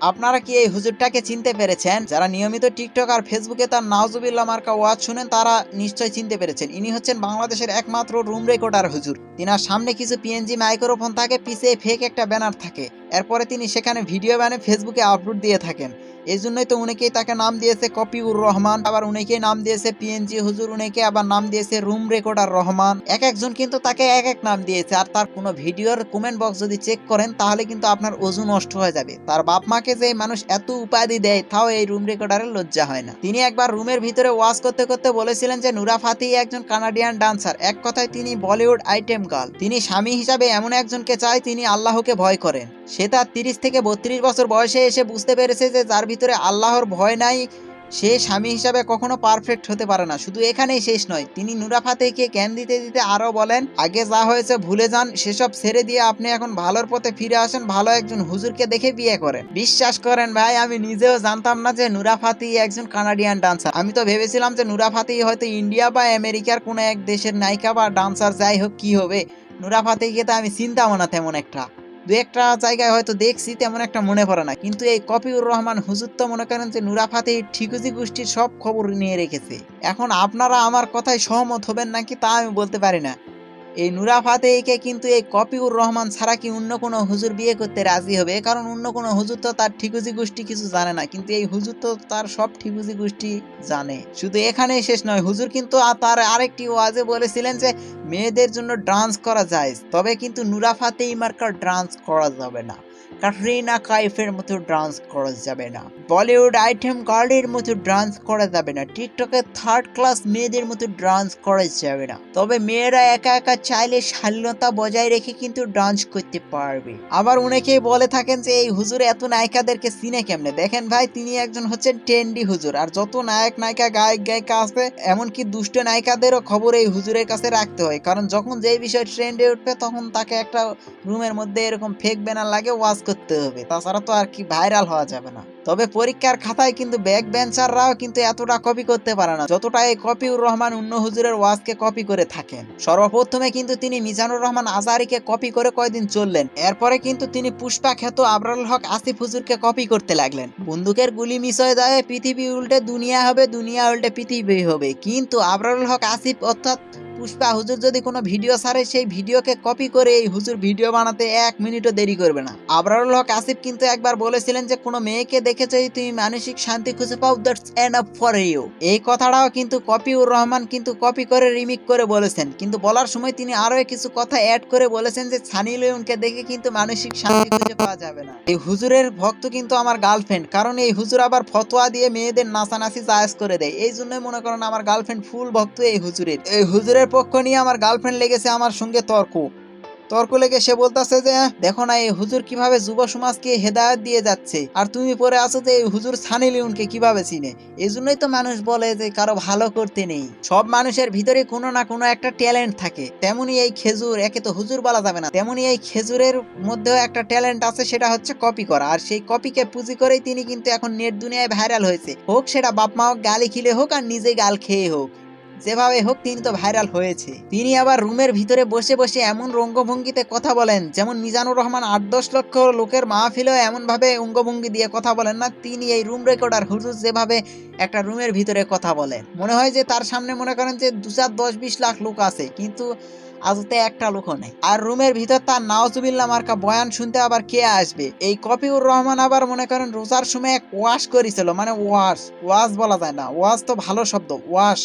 আপনারা কি এই হুজুরটাকে চিনতে পেরেছেন? যারা নিয়মিত টিকটক আর ফেসবুকে তার নাউজুবিল্লাহ মার্কা ওয়াজ শুনেন তারা নিশ্চয় চিনতে পেরেছেন। ইনি হচ্ছেন বাংলাদেশের একমাত্র রুম রেকর্ডার হুজুর। তিনার সামনে কিছু পিএনজি মাইক্রোফোন থাকে, পিছে ফেক একটা ব্যানার থাকে। এরপরে তিনি সেখানে ভিডিও বানিয়ে ফেসবুকে আপলোড দিয়ে থাকেন। এই জন্যই তো অনেকেই তাকে নাম দিয়েছে কপিউর রহমান, আবার অনেকেই নাম দিয়েছে পিএনজি হুজুর, অনেকে আবার নাম দিয়েছে রুম রেকর্ডার রহমান। এক একজন কিন্তু তাকে এক এক নাম দিয়েছে। আর তার কোনো ভিডিওর কমেন্ট বক্স যদি চেক করেন তাহলে কিন্তু আপনার ওজু নষ্ট হয়ে যাবে। তার বাপ মাকে যে মানুষ এত উপাধি দেয় তাও এই রুম রেকর্ডারের লজ্জা হয় না। তিনি একবার রুমের ভিতরে ওয়াজ করতে করতে বলেছিলেন যে নুরা ফাতেহি একজন কানাডিয়ান ডান্সার, এক কথায় তিনি বলিউড আইটেম গার্ল। তিনি স্বামী হিসাবে এমন একজনকে চায় তিনি আল্লাহকে ভয় করেন। সে তার 30 থেকে 32 বছর বয়সে এসে বুঝতে পেরেছে যে যার ভিতরে আল্লাহর ভয় নাই সে স্বামী হিসাবে কখনো পারফেক্ট হতে পারে না। শুধু এখানেই শেষ নয়, তিনি নুরা ফাতেহিকে জ্ঞান দিতে দিতে আরো বলেন, আগে যা হয়েছে ভুলে যান, সেসব ছেড়ে দিয়ে আপনি এখন ভালোর পথে ফিরে আসেন, ভালো একজন হুজুরকে দেখে বিয়ে করেন। বিশ্বাস করেন ভাই, আমি নিজেও জানতাম না যে নুরা ফাতেহি একজন কানাডিয়ান ডান্সার। আমি তো ভেবেছিলাম যে নুরা ফাতেহি হয়তো ইন্ডিয়া বা আমেরিকার কোনো এক দেশের নায়িকা বা ডান্সার, যাই হোক কি হবে। নুরা ফাতেহিকে তো আমি চিনতামও না তেমন একটা। দু একটা জায়গায় হয়তো দেখছি, তেমন একটা মনে পড়ে না। কিন্তু এই কপিউর রহমান হুজুর তো মনে করেন যে নুরা ফাতেহি ঠিকুজি গোষ্ঠীর সব খবর নিয়ে রেখেছে। এখন আপনারা আমার কথায় সহমত হবেন নাকি তা আমি বলতে পারি না। এই নুরা ফাতেহিকে কিন্তু এই কপিউর রহমান ছাড়া কি অন্য কোনো হুজুর বিয়ে করতে রাজি হবে? কারণ অন্য কোনো হুজুর তো তার ঠিকুজি গোষ্ঠী কিছু জানে না, কিন্তু এই হুজুর তো তার সব ঠিকুজি গোষ্ঠী জানে। শুধু এখানেই শেষ নয়, হুজুর কিন্তু তার আরেকটি ওয়াজে বলেছিলেন যে মেয়েদের জন্য ডান্স করা যায়, তবে কিন্তু নুরা ফাতেহি মার্কার ডান্স করা যাবে না, ক্যাটরিনা কাইফের মতো ডান্স করা যাবে না, বলিউড আইটেম গার্লের মতো ডান্স করা যাবে না, টিকটকে থার্ড ক্লাস মেয়েদের মতো ডান্স করা যাবে না। তবে মেয়েরা একা একা চাইলে শালীনতা বজায় রেখে কিন্তু ডান্স করতে পারবে। আবার অনেকেই বলে থাকেন যে এই হুজুর এত নায়িকাদেরকে চিনে কেমনে। দেখেন ভাই, তিনি একজন হচ্ছেন ট্রেন্ডি হুজুর। আর যত নায়ক নায়িকা গায়ক গায়িকা আছে, এমনকি দুষ্ট নায়িকাদেরও খবর এই হুজুরের কাছে রাখতে হয়। কারণ যখন যেই বিষয় ট্রেন্ডে উঠবে তখন তাকে একটা রুমের মধ্যে এরকম ফেক ব্যানার লাগে ওয়াজ করতে হবে, তাছাড়া তো আর কি ভাইরাল হওয়া যাবে না। তবে পরীক্ষার খাতায় কিন্তু ব্যাক বেঞ্চাররাও কিন্তু এতটা কপি করতে পারে না যতটা এই কপিউর রহমান অন্য হুজুরের ওয়াজকে কপি করে থাকেন। সর্বপ্রথমে কিন্তু তিনি মিজানুর রহমান আজহারীকে কপি করে কয়দিন চললেন। এরপরে কিন্তু তিনি পুষ্পা খ্যাত আবরারুল হক আসিফ হুজুরকে কপি করতে লাগলেন। বন্দুকের গুলি মিস হয়ে যায়, পৃথিবী উল্টে দুনিয়া হবে, দুনিয়া উল্টে পৃথিবী হবে। কিন্তু আবরারুল হক আসিফ অর্থাৎ পুষ্পা হুজুর যদি কোনো ভিডিও ছাড়ে, সেই ভিডিওকে কপি করে এই হুজুর ভিডিও বানাতে 1 মিনিটও দেরি করবে না। আবরারুল হক আসিফ কিন্তু একবার বলেছিলেন যে কোনো মেয়েকে দেখে যদি তুমি মানসিক শান্তি খুঁজে পাও, দ্যাটস এনাফ ফর ইউ। এই কথাটাও কিন্তু কপিউর রহমান কিন্তু কপি করে রিমিক করে বলেছেন। কিন্তু বলার সময় তিনি আরো কিছু কথা অ্যাড করে বলেছেন যে সানি লিওনকে দেখে কিন্তু মানসিক শান্তি খুঁজে পাওয়া যাবে না। এই হুজুরের ভক্ত কিন্তু আমার গার্লফ্রেন্ড, কারণ এই হুজুর আবার ফতোয়া দিয়ে মেয়েদের নাচানাচি জায়েজ করে দেয়। এই জন্যই মনে করেন আমার গার্লফ্রেন্ড ফুল ভক্ত এই হুজুরের। এই হুজুরের পক্ষ নিয়ে আমার গার্লফ্রেন্ড লেগেছে আমার সঙ্গে তর্ক লেগে সে বলতেছে যে দেখো না এই হুজুর কিভাবে যুব সমাজকে হেদায়েত দিয়ে যাচ্ছে, আর তুমি পরে আছো যে এই হুজুর সানি লিওনকে কিভাবে চিনে। এই জন্যই তো মানুষ বলে যে কারো ভালো করতে নেই। সব মানুষের ভিতরে কোনো না কোনো একটা ট্যালেন্ট থাকে। তেমনি এই খেজুর, একে তো হুজুর বলা যাবে না, তেমনি এই খেজুরের মধ্যেও একটা ট্যালেন্ট আছে, সেটা হচ্ছে কপি করা। আর সেই কপিকে পুঁজি করেই তিনি কিন্তু এখন নেট দুনিয়ায় ভাইরাল হয়েছে। হোক সেটা বাপ মা গালি খিলে হোক আর নিজে গাল খেয়ে হোক, যেভাবে হোক তিনি তো ভাইরাল হয়েছে। তিনি আবার রুমের ভিতরে বসে বসে এমন রঙ্গভঙ্গিতে কথা বলেন যেমন মিজানুর রহমান 8-10 লক্ষ লোকের মাহফিলেও এমন ভাবে অঙ্গভঙ্গি দিয়ে কথা বলেন না। তিনি এই রুম রেকর্ডার হুজুর যেভাবে একটা রুমের ভিতরে কথা বলেন, মনে হয় যে তার সামনে মনে করেন যে 2-4-10-20 লাখ লোক আছে, কিন্তু আজতে একটা লোকও নেই। আর রুমের ভিতর তার নাউজুবিল্লাহ মার্কা বয়ান শুনতে আবার কে আসবে। এই কপিউর রহমান আবার মনে করেন রোজার সময় এক ওয়াশ করেছিল, মানে ওয়াশ বলা যায় না, ওয়াশ তো ভালো শব্দ, ওয়াশ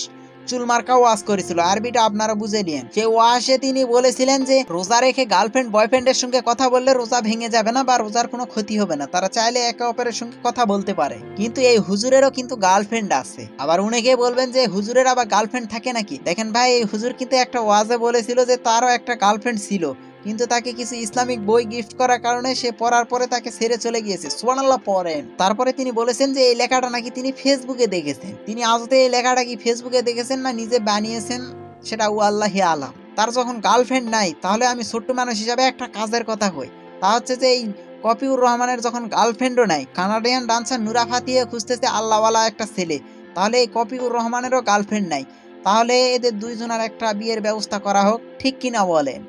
চুল মার্কা ওয়াজ করেছিল। আরবিটা আপনারা বুঝে নিয়েন। সেই ওয়াজে তিনি বলেছিলেন যে রোজা রেখে গার্লফ্রেন্ড বয়ফ্রেন্ডের সঙ্গে কথা বললে রোজা ভেঙে যাবে না বা রোজার কোনো ক্ষতি হবে না, তারা চাইলে একে অপরের সঙ্গে কথা বলতে পারে। কিন্তু এই হুজুরেরও কিন্তু গার্লফ্রেন্ড আছে। আবার অনেকে বলবেন যে হুজুরের আবার গার্লফ্রেন্ড থাকে নাকি। দেখেন ভাই, এই হুজুর কিন্তু একটা ওয়াজে বলেছিল যে তারও একটা গার্লফ্রেন্ড ছিল, কিন্তু তাকে কিছু ইসলামিক বই গিফট করার কারণে সে পড়ার পরে তাকে ছেড়ে চলে গিয়েছে। সুবহানাল্লাহ পড়েন। তারপরে তিনি বলেছেন যে এই লেখাটা নাকি তিনি ফেসবুকে দেখেছেন। তিনি আদতে এই লেখাটা কি ফেসবুকে দেখেছেন না নিজে বানিয়েছেন সেটা আল্লাহি আলাম। তার যখন গার্লফ্রেন্ড নাই, তাহলে আমি ছোট্ট মানুষ হিসাবে একটা কাজের কথা কই, তা হচ্ছে যে এই কপিউর রহমানের যখন গার্লফ্রেন্ডও নাই, কানাডিয়ান ডান্সার নুরা ফাতিহে খুঁজতেছে আল্লাহওয়ালা একটা ছেলে, তাহলে এই কপিউর রহমানেরও গার্লফ্রেন্ড নাই, তাহলে এদের দুইজনের একটা বিয়ের ব্যবস্থা করা হোক, ঠিক কিনা বলেন?